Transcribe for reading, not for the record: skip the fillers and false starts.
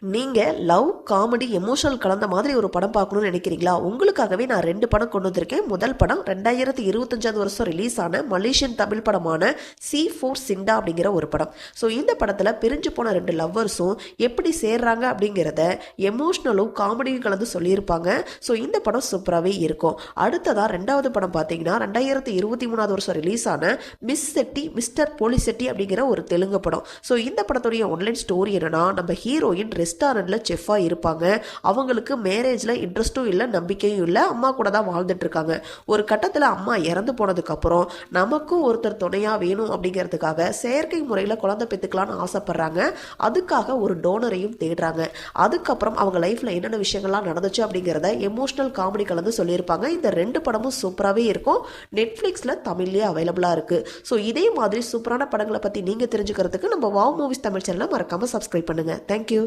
நீங்கள் love comedy emotional கலந்த மாதிரி ஒரு படம் பார்க்கணும்னு நினைக்கிறீங்களா? உங்களுக்காகவே நான் 2 படம் கொண்டு வந்திருக்கேன். முதல் படம் 2025 வருஷம் ரிலீஸ் ஆன மலேசியன் தமிழ் படமான C4 சிண்டா அப்படிங்கிற ஒரு படம். ஸோ இந்த படத்தில் பிரிஞ்சு போன 2 லவ்வர்ஸும் எப்படி சேர்றாங்க அப்படிங்கிறத எமோஷ்னலும் காமெடியும் கலந்து சொல்லியிருப்பாங்க. ஸோ இந்த படம் சூப்பராகவே இருக்கும். அடுத்ததாக 2வது படம் பார்த்தீங்கன்னா 2023 வருஷம் ரிலீஸ் ஆன miss Shetty mister Polishetty அப்படிங்கிற ஒரு தெலுங்கு படம். ஸோ இந்த படத்துடைய ஒன்லைன் ஸ்டோரி என்னன்னா, நம்ம ஹீரோயின் ரெஸ்டாரண்ட்ல செஃப்பாக இருப்பாங்க. அவங்களுக்கு மேரேஜில் இன்ட்ரெஸ்ட்டும் இல்லை, நம்பிக்கையும் இல்லை. அம்மா கூட தான் வாழ்ந்துட்டு இருக்காங்க. ஒரு கட்டத்தில் அம்மா இறந்து போனதுக்கப்புறம் நமக்கும் ஒருத்தர் துணையாக வேணும் அப்படிங்கிறதுக்காக செயற்கை முறையில் குழந்தை பெற்றுக்கலான்னு ஆசைப்படுறாங்க. அதுக்காக ஒரு டோனரையும் தேடுறாங்க. அதுக்கப்புறம் அவங்க லைஃப்பில் என்னென்ன விஷயங்கள்லாம் நடந்துச்சு அப்படிங்கிறத எமோஷனல் காமெடி கலந்து சொல்லியிருப்பாங்க. இந்த 2 படமும் சூப்பராகவே இருக்கும். நெட்ஃப்ளிக்ஸில் தமிழ்லேயே அவைலபிளாக இருக்குது. ஸோ இதே மாதிரி சூப்பரான படங்களை பற்றி நீங்கள் தெரிஞ்சுக்கிறதுக்கு நம்ம வாவ் மூவிஸ் தமிழ் சேனலை மறக்காமல் சப்ஸ்கிரைப் பண்ணுங்கள். தேங்க்யூ.